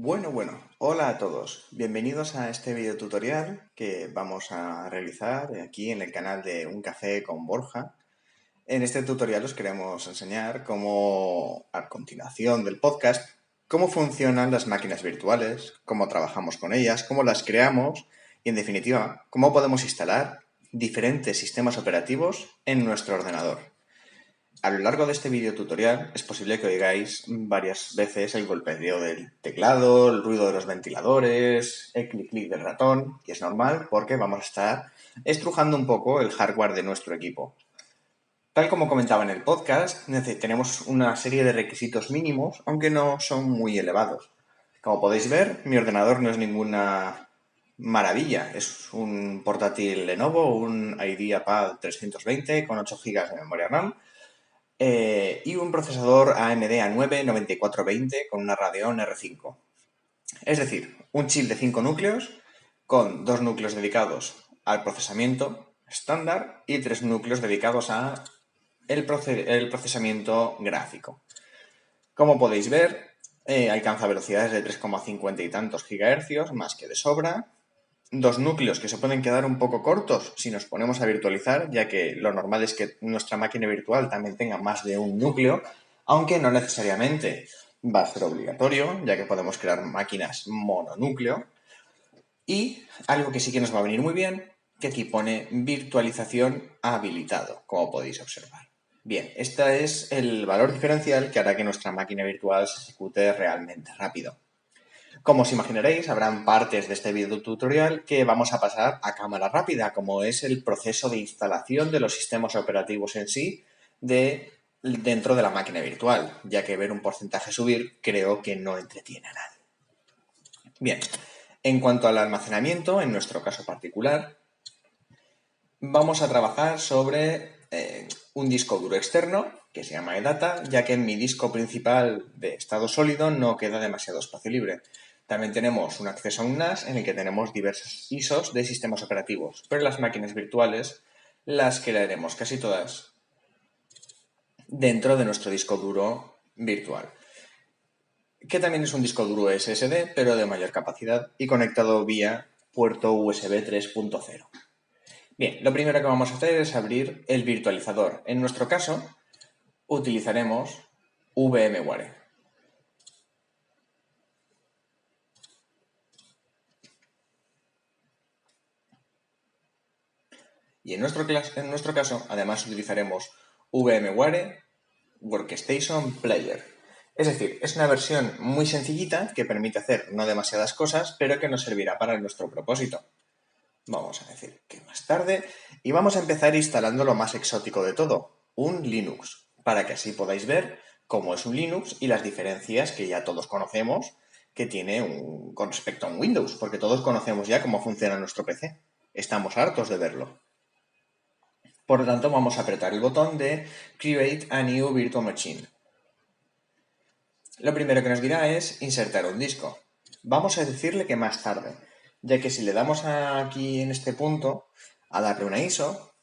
Hola a todos. Bienvenidos a este video tutorial que vamos a realizar aquí en el canal de Un Café con Borja. En este tutorial os queremos enseñar cómo, a continuación del podcast, cómo funcionan las máquinas virtuales, cómo trabajamos con ellas, cómo las creamos y, en definitiva, cómo podemos instalar diferentes sistemas operativos en nuestro ordenador. A lo largo de este video tutorial es posible que oigáis varias veces el golpeteo del teclado, el ruido de los ventiladores, el clic-clic del ratón, y es normal porque vamos a estar estrujando un poco el hardware de nuestro equipo. Tal como comentaba en el podcast, tenemos una serie de requisitos mínimos, aunque no son muy elevados. Como podéis ver, mi ordenador no es ninguna maravilla. Es un portátil Lenovo, un IdeaPad 320 con 8 GB de memoria RAM, y un procesador AMD A9 9420 con una Radeon R5. Es decir, un chip de 5 núcleos con 2 núcleos dedicados al procesamiento estándar y 3 núcleos dedicados a el procesamiento gráfico. Como podéis ver, alcanza velocidades de 3,50 y tantos gigahercios, más que de sobra. Dos núcleos que se pueden quedar un poco cortos si nos ponemos a virtualizar, ya que lo normal es que nuestra máquina virtual también tenga más de un núcleo, aunque no necesariamente va a ser obligatorio, ya que podemos crear máquinas mononúcleo. Y algo que sí que nos va a venir muy bien, que aquí pone virtualización habilitado, como podéis observar. Bien, este es el valor diferencial que hará que nuestra máquina virtual se ejecute realmente rápido. Como os imaginaréis, habrán partes de este video tutorial que vamos a pasar a cámara rápida, como es el proceso de instalación de los sistemas operativos en sí dentro de la máquina virtual, ya que ver un porcentaje subir creo que no entretiene a nadie. Bien, en cuanto al almacenamiento, en nuestro caso particular, vamos a trabajar sobre un disco duro externo que se llama eData, ya que en mi disco principal de estado sólido no queda demasiado espacio libre. También tenemos un acceso a un NAS en el que tenemos diversos ISOs de sistemas operativos, pero las máquinas virtuales las crearemos casi todas dentro de nuestro disco duro virtual, que también es un disco duro SSD, pero de mayor capacidad y conectado vía puerto USB 3.0. Bien, lo primero que vamos a hacer es abrir el virtualizador. En nuestro caso, utilizaremos VMware. Y en nuestro caso, además, utilizaremos VMware Workstation Player. Es decir, es una versión muy sencillita que permite hacer no demasiadas cosas, pero que nos servirá para nuestro propósito. Vamos a decir que más tarde. Y vamos a empezar instalando lo más exótico de todo, un Linux, para que así podáis ver cómo es un Linux y las diferencias que ya todos conocemos que tiene con respecto a un Windows, porque todos conocemos ya cómo funciona nuestro PC. Estamos hartos de verlo. Por lo tanto, vamos a apretar el botón de Create a New Virtual Machine. Lo primero que nos dirá es insertar un disco. Vamos a decirle que más tarde, ya que si le damos aquí en este punto a darle una ISO,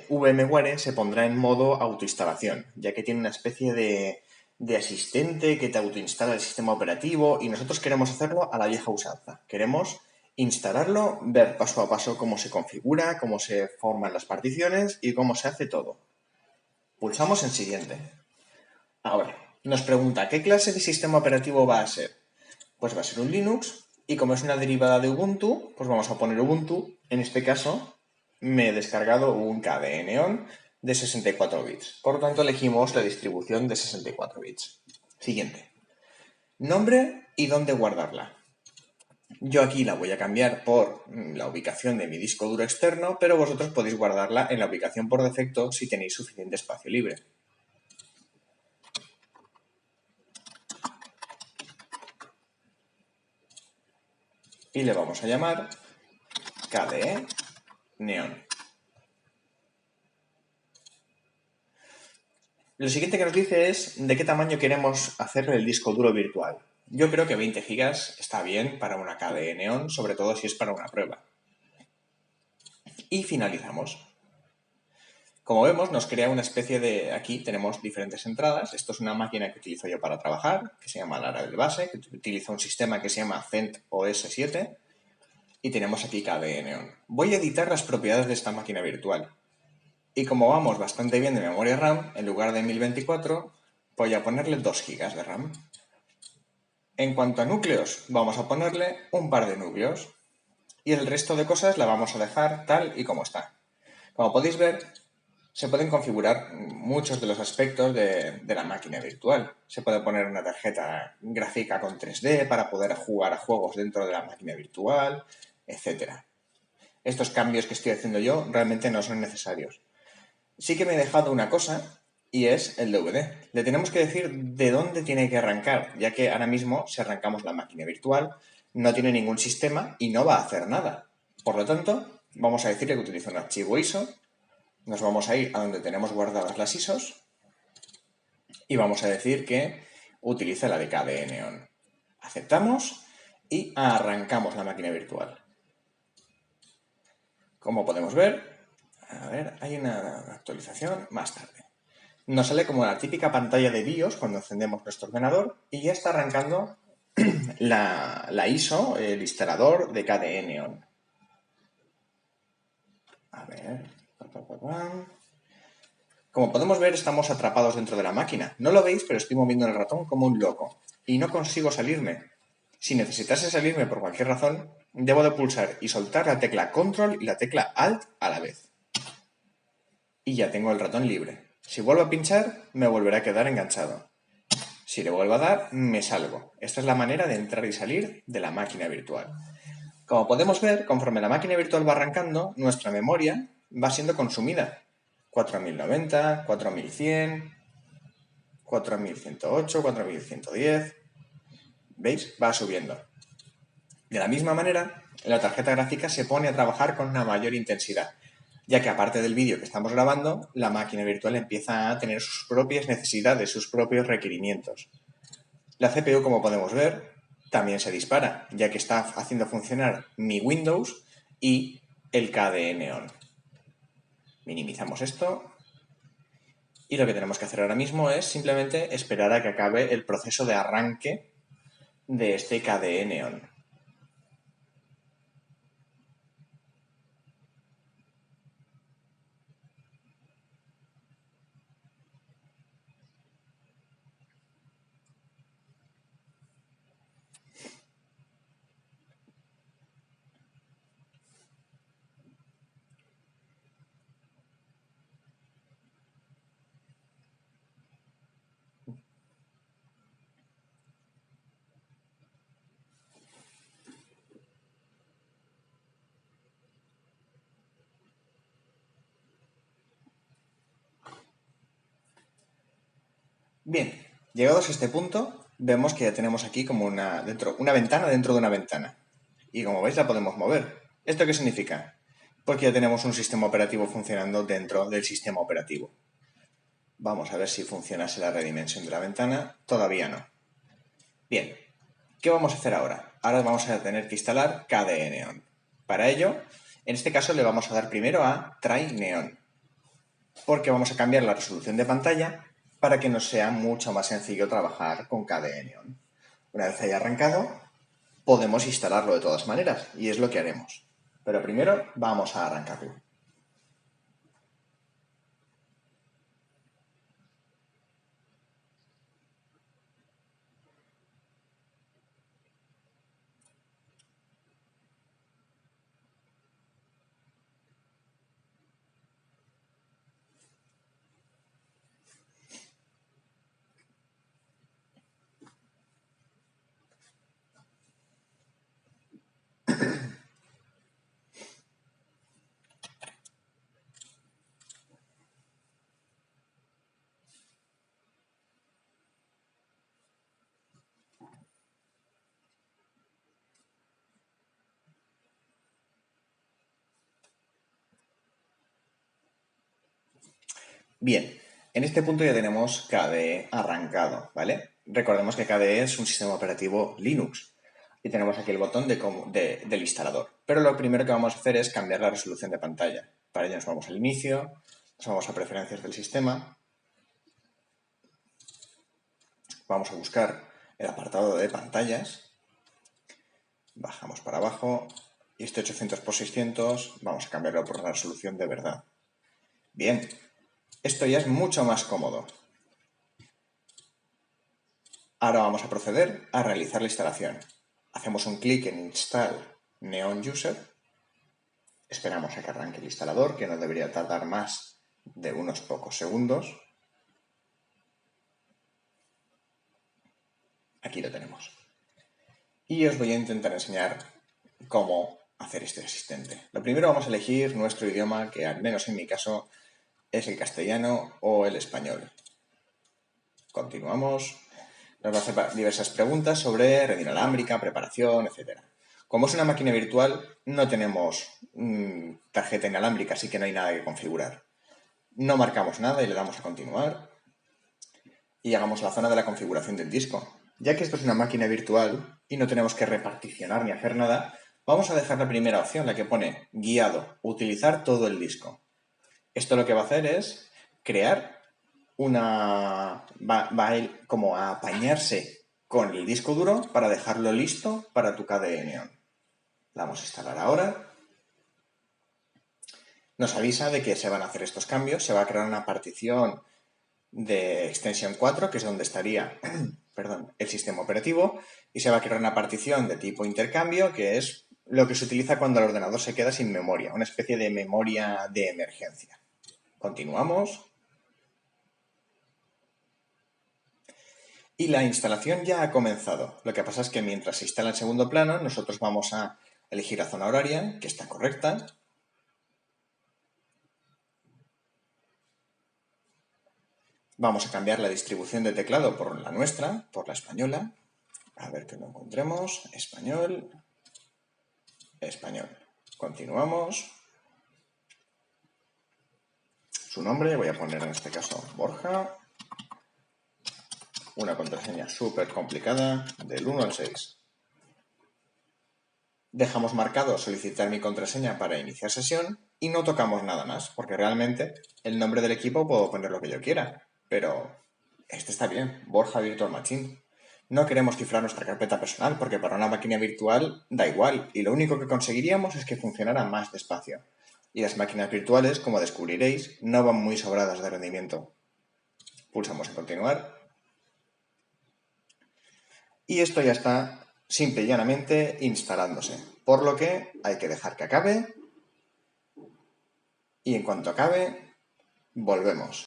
VMware se pondrá en modo autoinstalación, ya que tiene una especie de asistente que te autoinstala el sistema operativo y nosotros queremos hacerlo a la vieja usanza. Queremos instalarlo, ver paso a paso cómo se configura, cómo se forman las particiones y cómo se hace todo. Pulsamos en siguiente. Ahora, nos pregunta, ¿qué clase de sistema operativo va a ser? Pues va a ser un Linux y como es una derivada de Ubuntu, pues vamos a poner Ubuntu. En este caso, me he descargado un KDE Neon de 64 bits. Por lo tanto, elegimos la distribución de 64 bits. Siguiente. Nombre y dónde guardarla. Yo aquí la voy a cambiar por la ubicación de mi disco duro externo, pero vosotros podéis guardarla en la ubicación por defecto si tenéis suficiente espacio libre. Y le vamos a llamar KDE Neon. Lo siguiente que nos dice es de qué tamaño queremos hacer el disco duro virtual. Yo creo que 20 GB está bien para una KDE Neon, sobre todo si es para una prueba. Y finalizamos. Como vemos, nos crea una especie de... Aquí tenemos diferentes entradas. Esto es una máquina que utilizo yo para trabajar, que se llama Laravel Base, que utiliza un sistema que se llama CentOS 7. Y tenemos aquí KDE Neon. Voy a editar las propiedades de esta máquina virtual. Y como vamos bastante bien de memoria RAM, en lugar de 1024, voy a ponerle 2 GB de RAM. En cuanto a núcleos, vamos a ponerle un par de núcleos. Y el resto de cosas la vamos a dejar tal y como está. Como podéis ver, se pueden configurar muchos de los aspectos de la máquina virtual. Se puede poner una tarjeta gráfica con 3D para poder jugar a juegos dentro de la máquina virtual, etc. Estos cambios que estoy haciendo yo realmente no son necesarios. Sí que me he dejado una cosa y es el DVD. Le tenemos que decir de dónde tiene que arrancar, ya que ahora mismo si arrancamos la máquina virtual no tiene ningún sistema y no va a hacer nada. Por lo tanto, vamos a decirle que utiliza un archivo ISO. Nos vamos a ir a donde tenemos guardadas las ISOs y vamos a decir que utiliza la de KDE Neon. Aceptamos y arrancamos la máquina virtual. Como podemos ver, hay una actualización más tarde. Nos sale como la típica pantalla de BIOS cuando encendemos nuestro ordenador y ya está arrancando la ISO, el instalador de KDE Neon. A ver. Como podemos ver, estamos atrapados dentro de la máquina. No lo veis, pero estoy moviendo el ratón como un loco. Y no consigo salirme. Si necesitase salirme por cualquier razón, debo de pulsar y soltar la tecla Control y la tecla Alt a la vez. Y ya tengo el ratón libre. Si vuelvo a pinchar, me volverá a quedar enganchado. Si le vuelvo a dar, me salgo. Esta es la manera de entrar y salir de la máquina virtual. Como podemos ver, conforme la máquina virtual va arrancando, nuestra memoria va siendo consumida. 4090, 4100, 4108, 4110. ¿Veis? Va subiendo. De la misma manera, la tarjeta gráfica se pone a trabajar con una mayor intensidad, ya que aparte del vídeo que estamos grabando, la máquina virtual empieza a tener sus propias necesidades, sus propios requerimientos. La CPU, como podemos ver, también se dispara, ya que está haciendo funcionar mi Windows y el KDE Neon. Minimizamos esto. Y lo que tenemos que hacer ahora mismo es simplemente esperar a que acabe el proceso de arranque de este KDE Neon. Bien, llegados a este punto, vemos que ya tenemos aquí como una ventana dentro de una ventana. Y como veis la podemos mover. ¿Esto qué significa? Pues que ya tenemos un sistema operativo funcionando dentro del sistema operativo. Vamos a ver si funcionase la redimensión de la ventana. Todavía no. Bien, ¿qué vamos a hacer ahora? Ahora vamos a tener que instalar KDE Neon. Para ello, en este caso le vamos a dar primero a Try Neon, porque vamos a cambiar la resolución de pantalla para que nos sea mucho más sencillo trabajar con KDE Neon. Una vez haya arrancado, podemos instalarlo de todas maneras, y es lo que haremos. Pero primero vamos a arrancarlo. Bien, en este punto ya tenemos KDE arrancado, ¿vale? Recordemos que KDE es un sistema operativo Linux y tenemos aquí el botón del instalador. Pero lo primero que vamos a hacer es cambiar la resolución de pantalla. Para ello nos vamos al inicio, Nos vamos a preferencias del sistema. Vamos a buscar el apartado de pantallas. Bajamos para abajo. Y este 800 por 600 vamos a cambiarlo por una resolución de verdad. Bien, esto ya es mucho más cómodo. Ahora vamos a proceder a realizar la instalación. Hacemos un clic en Install Neon User. Esperamos a que arranque el instalador, que no debería tardar más de unos pocos segundos. Aquí lo tenemos. Y os voy a intentar enseñar cómo hacer este asistente. Lo primero vamos a elegir nuestro idioma, que al menos en mi caso es el castellano o el español. Continuamos. Nos va a hacer diversas preguntas sobre red inalámbrica, preparación, etc. Como es una máquina virtual, no tenemos tarjeta inalámbrica, así que no hay nada que configurar. No marcamos nada y le damos a continuar. Y llegamos a la zona de la configuración del disco. Ya que esto es una máquina virtual y no tenemos que reparticionar ni hacer nada, vamos a dejar la primera opción, la que pone guiado, utilizar todo el disco. Esto lo que va a hacer es crear va a ir como a apañarse con el disco duro para dejarlo listo para tu KDE Neon. La vamos a instalar ahora. Nos avisa de que se van a hacer estos cambios. Se va a crear una partición de extensión 4, que es donde estaría el sistema operativo, y se va a crear una partición de tipo intercambio, que es lo que se utiliza cuando el ordenador se queda sin memoria, una especie de memoria de emergencia. Continuamos. Y la instalación ya ha comenzado. Lo que pasa es que mientras se instala en segundo plano, nosotros vamos a elegir la zona horaria, que está correcta. Vamos a cambiar la distribución de teclado por la nuestra, por la española. A ver que lo encontremos. Español. Español. Continuamos. Su nombre, voy a poner en este caso Borja. Una contraseña súper complicada, del 1 al 6. Dejamos marcado solicitar mi contraseña para iniciar sesión y no tocamos nada más, porque realmente el nombre del equipo puedo poner lo que yo quiera, pero este está bien, Borja Virtual Machine. No queremos cifrar nuestra carpeta personal porque para una máquina virtual da igual y lo único que conseguiríamos es que funcionara más despacio. Y las máquinas virtuales, como descubriréis, no van muy sobradas de rendimiento. Pulsamos en continuar. Y esto ya está simple y llanamente instalándose, por lo que hay que dejar que acabe y en cuanto acabe, volvemos.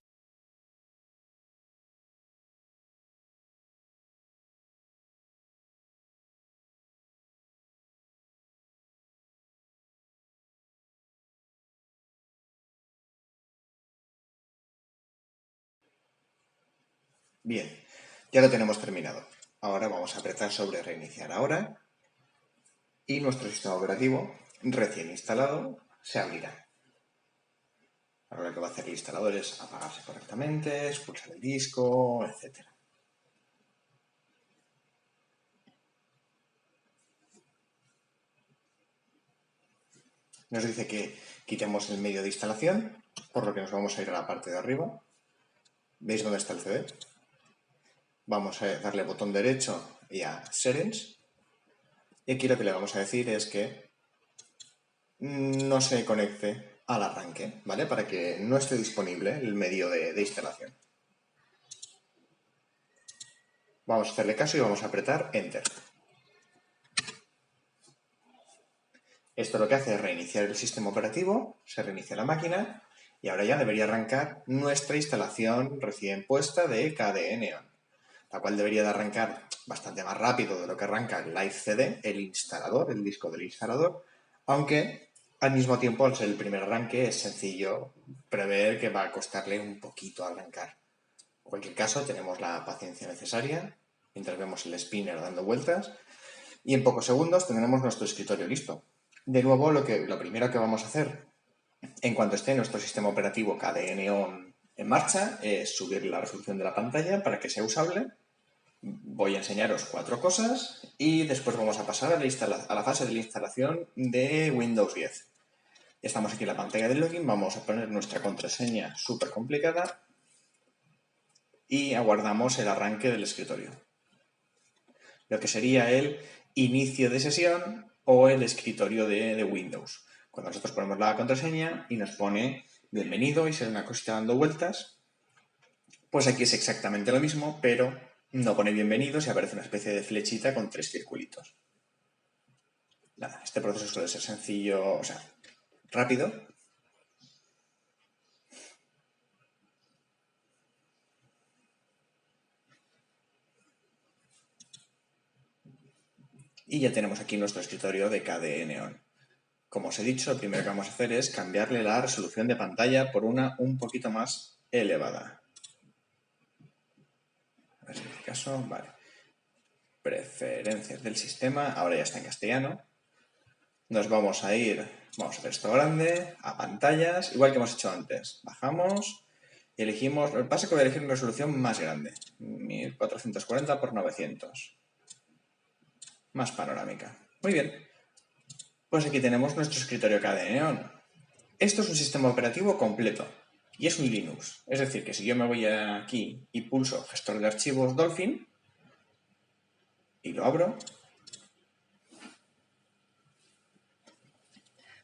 Bien, ya lo tenemos terminado. Ahora vamos a apretar sobre reiniciar ahora y nuestro sistema operativo recién instalado se abrirá. Ahora lo que va a hacer el instalador es apagarse correctamente, expulsar el disco, etc. Nos dice que quitemos el medio de instalación, por lo que nos vamos a ir a la parte de arriba. ¿Veis dónde está el CD? Vamos a darle botón derecho y a Settings. Y aquí lo que le vamos a decir es que no se conecte al arranque, ¿vale? Para que no esté disponible el medio de instalación. Vamos a hacerle caso y vamos a apretar Enter. Esto lo que hace es reiniciar el sistema operativo, se reinicia la máquina y ahora ya debería arrancar nuestra instalación recién puesta de KDE Neon, la cual debería de arrancar bastante más rápido de lo que arranca el Live CD, el instalador, el disco del instalador, aunque al mismo tiempo, al ser el primer arranque, es sencillo prever que va a costarle un poquito arrancar. En cualquier caso, tenemos la paciencia necesaria mientras vemos el spinner dando vueltas y en pocos segundos tendremos nuestro escritorio listo. De nuevo, lo primero que vamos a hacer en cuanto esté nuestro sistema operativo KDE Neon en marcha es subir la resolución de la pantalla para que sea usable. Voy a enseñaros 4 cosas y después vamos a pasar a la fase de la instalación de Windows 10. Estamos aquí en la pantalla de login, vamos a poner nuestra contraseña súper complicada y aguardamos el arranque del escritorio. Lo que sería el inicio de sesión o el escritorio de Windows. Cuando nosotros ponemos la contraseña y nos pone bienvenido y sale una cosita dando vueltas, pues aquí es exactamente lo mismo, pero no pone bienvenido y aparece una especie de flechita con 3 circulitos. Nada, este proceso suele ser sencillo, o sea, rápido. Y ya tenemos aquí nuestro escritorio de KDE Neon. Como os he dicho, lo primero que vamos a hacer es cambiarle la resolución de pantalla por una un poquito más elevada. A ver si en este caso, vale. Preferencias del sistema, ahora ya está en castellano. Nos vamos a ir, vamos a hacer esto grande, a pantallas, igual que hemos hecho antes. Bajamos y elegimos, lo que pasa es que voy a elegir una resolución más grande, 1440 x 900. Más panorámica. Muy bien. Pues aquí tenemos nuestro escritorio KDE Neon. Esto es un sistema operativo completo y es un Linux. Es decir, que si yo me voy aquí y pulso gestor de archivos Dolphin y lo abro,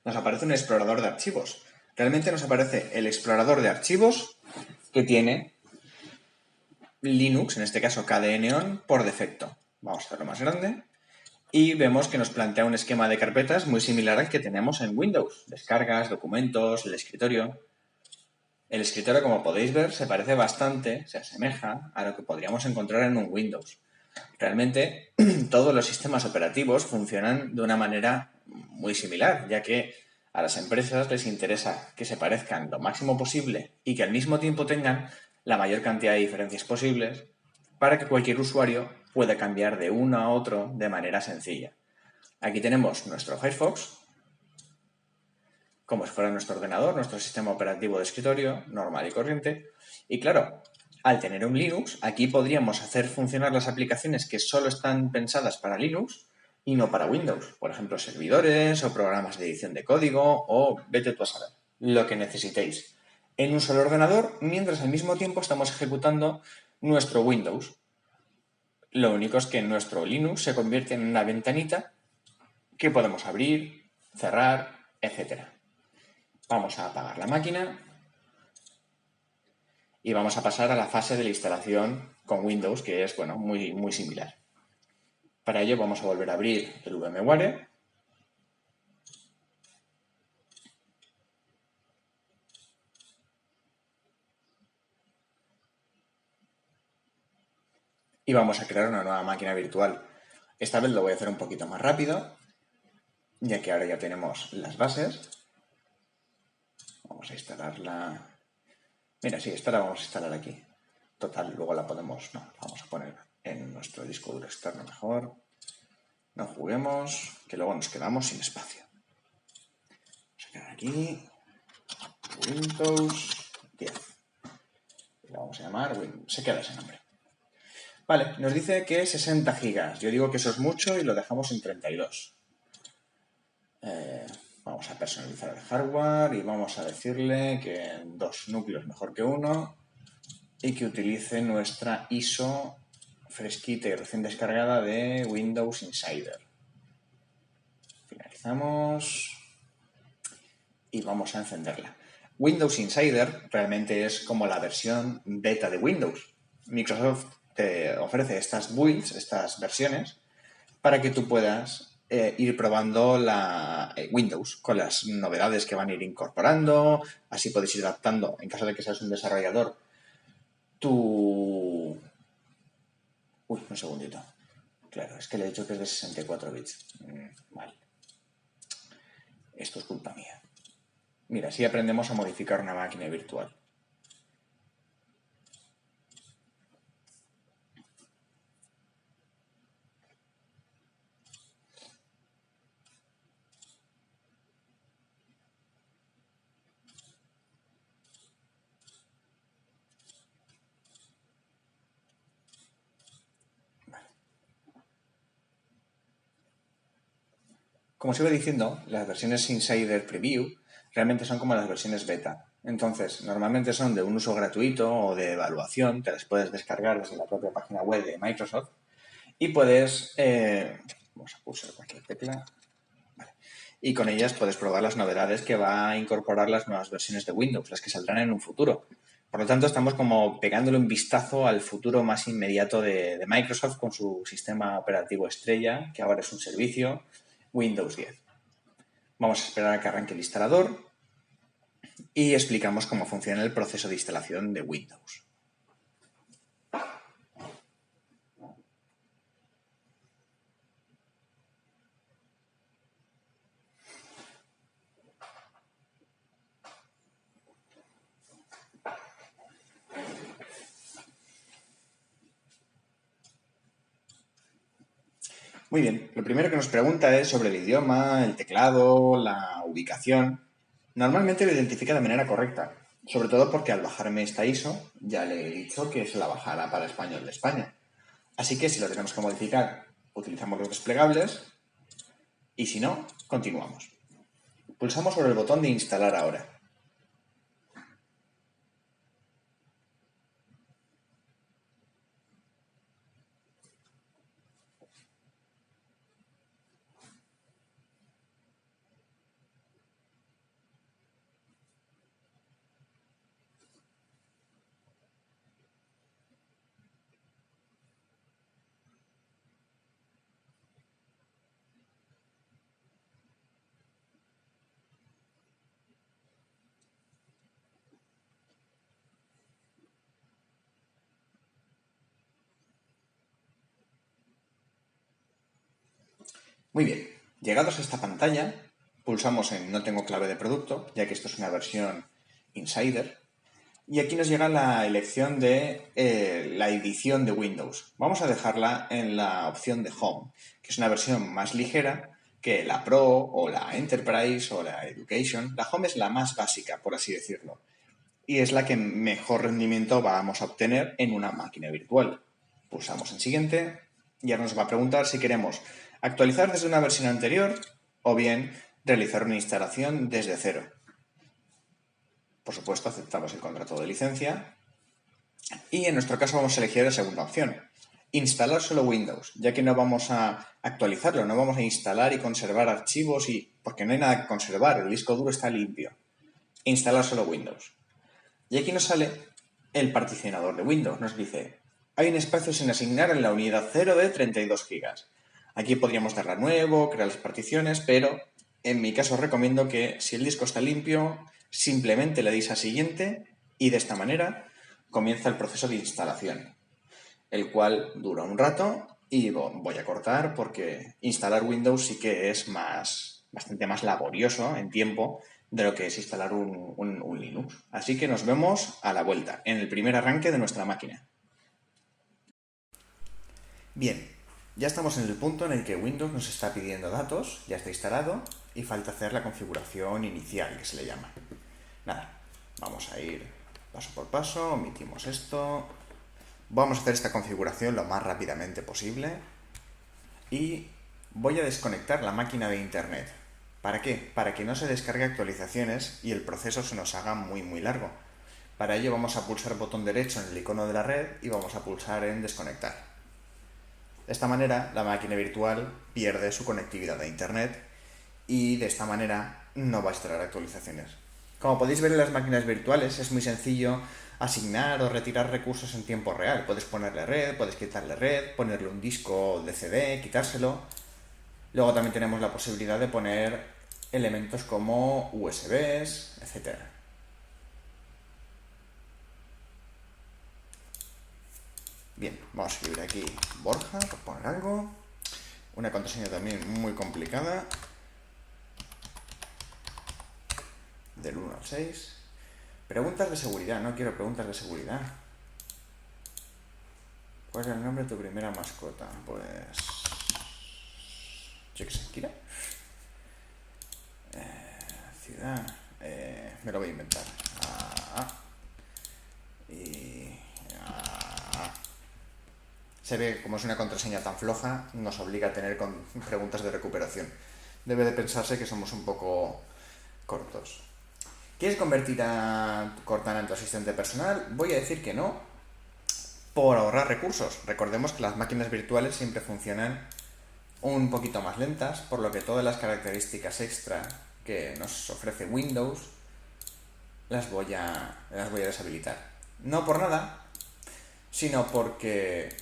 nos aparece un explorador de archivos. Realmente nos aparece el explorador de archivos que tiene Linux, en este caso KDE Neon, por defecto. Vamos a hacerlo más grande. Y vemos que nos plantea un esquema de carpetas muy similar al que tenemos en Windows. Descargas, documentos, el escritorio. El escritorio, como podéis ver, se parece bastante, se asemeja a lo que podríamos encontrar en un Windows. Realmente, todos los sistemas operativos funcionan de una manera muy similar, ya que a las empresas les interesa que se parezcan lo máximo posible y que al mismo tiempo tengan la mayor cantidad de diferencias posibles para que cualquier usuario pueda cambiar de uno a otro de manera sencilla. Aquí tenemos nuestro Firefox, como si fuera nuestro ordenador, nuestro sistema operativo de escritorio, normal y corriente. Y claro, al tener un Linux, aquí podríamos hacer funcionar las aplicaciones que solo están pensadas para Linux y no para Windows. Por ejemplo, servidores o programas de edición de código o vete tú a saber, lo que necesitéis. En un solo ordenador, mientras al mismo tiempo estamos ejecutando nuestro Windows. Lo único es que nuestro Linux se convierte en una ventanita que podemos abrir, cerrar, etc. Vamos a apagar la máquina y vamos a pasar a la fase de la instalación con Windows, que es, bueno, muy similar. Para ello vamos a volver a abrir el VMware. Y vamos a crear una nueva máquina virtual. Esta vez lo voy a hacer un poquito más rápido, ya que ahora ya tenemos las bases. Vamos a instalarla. Mira, sí, esta la vamos a instalar aquí. Total, luego la podemos... No, la vamos a poner en nuestro disco duro externo mejor. No juguemos, que luego nos quedamos sin espacio. Vamos a quedar aquí. Windows 10. Lo vamos a llamar Windows. Se queda ese nombre. Vale, nos dice que 60 gigas. Yo digo que eso es mucho y lo dejamos en 32. Vamos a personalizar el hardware y vamos a decirle que 2 núcleos mejor que uno y que utilice nuestra ISO fresquita y recién descargada de Windows Insider. Finalizamos y vamos a encenderla. Windows Insider realmente es como la versión beta de Windows. Microsoft te ofrece estas builds, estas versiones, para que tú puedas ir probando la Windows con las novedades que van a ir incorporando. Así podéis ir adaptando, en caso de que seas un desarrollador, tu... Uy, un segundito. Claro, es que le he dicho que es de 64 bits. Vale. Esto es culpa mía. Mira, así aprendemos a modificar una máquina virtual. Como os iba diciendo, las versiones Insider Preview realmente son como las versiones beta. Entonces, normalmente son de un uso gratuito o de evaluación, te las puedes descargar desde la propia página web de Microsoft y puedes, vamos a pulsar cualquier tecla, vale, y con ellas puedes probar las novedades que va a incorporar las nuevas versiones de Windows, las que saldrán en un futuro. Por lo tanto, estamos como pegándole un vistazo al futuro más inmediato de Microsoft con su sistema operativo estrella, que ahora es un servicio, Windows 10. Vamos a esperar a que arranque el instalador y explicamos cómo funciona el proceso de instalación de Windows. Muy bien, lo primero que nos pregunta es sobre el idioma, el teclado, la ubicación. Normalmente lo identifica de manera correcta, sobre todo porque al bajarme esta ISO ya le he dicho que se la bajará para español de España. Así que si lo tenemos que modificar, utilizamos los desplegables y si no, continuamos. Pulsamos sobre el botón de instalar ahora. Muy bien, llegados a esta pantalla, pulsamos en no tengo clave de producto, ya que esto es una versión insider, y aquí nos llega la elección de la edición de Windows. Vamos a dejarla en la opción de Home, que es una versión más ligera que la Pro o la Enterprise o la Education. La Home es la más básica, por así decirlo, y es la que mejor rendimiento vamos a obtener en una máquina virtual. Pulsamos en siguiente y ahora nos va a preguntar si queremos actualizar desde una versión anterior o bien realizar una instalación desde cero. Por supuesto, aceptamos el contrato de licencia y en nuestro caso vamos a elegir la segunda opción, instalar solo Windows, ya que no vamos a actualizarlo, no vamos a instalar y conservar archivos porque no hay nada que conservar, el disco duro está limpio. Instalar solo Windows. Y aquí nos sale el particionador de Windows. Nos dice, hay un espacio sin asignar en la unidad 0 de 32 GB. Aquí podríamos darle a nuevo, crear las particiones, pero en mi caso os recomiendo que si el disco está limpio, simplemente le deis a siguiente y de esta manera comienza el proceso de instalación, el cual dura un rato y voy a cortar porque instalar Windows sí que es bastante más laborioso en tiempo de lo que es instalar un Linux. Así que nos vemos a la vuelta, en el primer arranque de nuestra máquina. Bien, ya estamos en el punto en el que Windows nos está pidiendo datos, ya está instalado, y falta hacer la configuración inicial, que se le llama. Nada, vamos a ir paso por paso, omitimos esto. Vamos a hacer esta configuración lo más rápidamente posible. Y voy a desconectar la máquina de internet. ¿Para qué? Para que no se descargue actualizaciones y el proceso se nos haga muy largo. Para ello vamos a pulsar botón derecho en el icono de la red y vamos a pulsar en desconectar. De esta manera la máquina virtual pierde su conectividad a internet y de esta manera no va a instalar actualizaciones. Como podéis ver en las máquinas virtuales es muy sencillo asignar o retirar recursos en tiempo real. Puedes ponerle red, puedes quitarle red, ponerle un disco de CD, quitárselo. Luego también tenemos la posibilidad de poner elementos como USBs, etc. Bien, vamos a escribir aquí Borja, por poner algo. Una contraseña también muy complicada. Del 1 al 6. Preguntas de seguridad, no quiero preguntas de seguridad. ¿Cuál es el nombre de tu primera mascota? Pues... yo qué sé, Kira. Ciudad... me lo voy a inventar. Se ve como es una contraseña tan floja, nos obliga a tener preguntas de recuperación. Debe de pensarse que somos un poco cortos. ¿Quieres convertir a Cortana en tu asistente personal? Voy a decir que no, por ahorrar recursos. Recordemos que las máquinas virtuales siempre funcionan un poquito más lentas, por lo que todas las características extra que nos ofrece Windows las voy a deshabilitar. No por nada, sino porque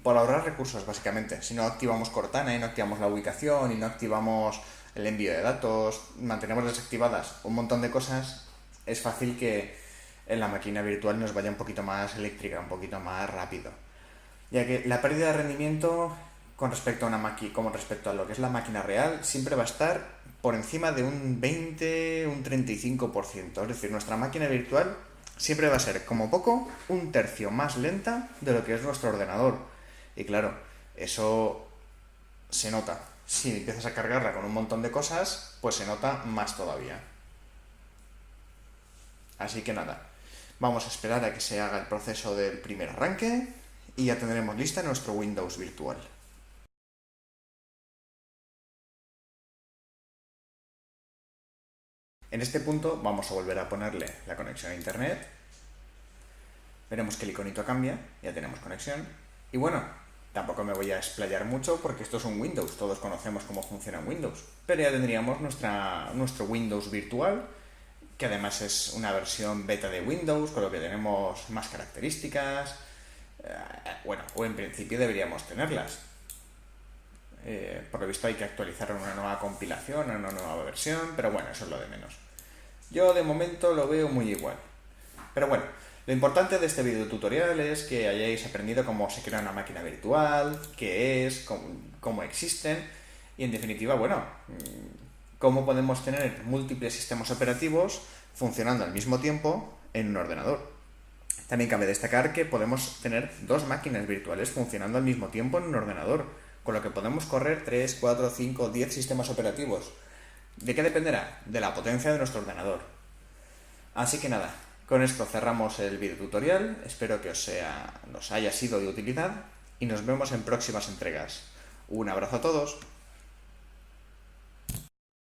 por ahorrar recursos, básicamente. Si no activamos Cortana y no activamos la ubicación y no activamos el envío de datos, mantenemos desactivadas un montón de cosas, es fácil que en la máquina virtual nos vaya un poquito más eléctrica, un poquito más rápido. Ya que la pérdida de rendimiento con respecto a una máquina, como respecto a lo que es la máquina real, siempre va a estar por encima de un 20, un 35%. Es decir, nuestra máquina virtual siempre va a ser, como poco, un tercio más lenta de lo que es nuestro ordenador. Y claro, eso se nota. Si empiezas a cargarla con un montón de cosas, pues se nota más todavía. Así que nada, vamos a esperar a que se haga el proceso del primer arranque y ya tendremos lista nuestro Windows virtual. En este punto vamos a volver a ponerle la conexión a internet. Veremos que el iconito cambia, ya tenemos conexión. Y bueno, tampoco me voy a explayar mucho porque esto es un Windows, todos conocemos cómo funciona Windows. Pero ya tendríamos nuestro Windows virtual, que además es una versión beta de Windows, con lo que tenemos más características. Bueno, o en principio deberíamos tenerlas. Por lo visto hay que actualizar una nueva compilación, una nueva versión, pero bueno, eso es lo de menos. Yo de momento lo veo muy igual. Pero bueno, lo importante de este video tutorial es que hayáis aprendido cómo se crea una máquina virtual, qué es, cómo existen y en definitiva, bueno, cómo podemos tener múltiples sistemas operativos funcionando al mismo tiempo en un ordenador. También cabe destacar que podemos tener dos máquinas virtuales funcionando al mismo tiempo en un ordenador, con lo que podemos correr 3, 4, 5, 10 sistemas operativos. ¿De qué dependerá? De la potencia de nuestro ordenador. Así que nada, con esto cerramos el video tutorial, espero que nos haya sido de utilidad y nos vemos en próximas entregas. Un abrazo a todos.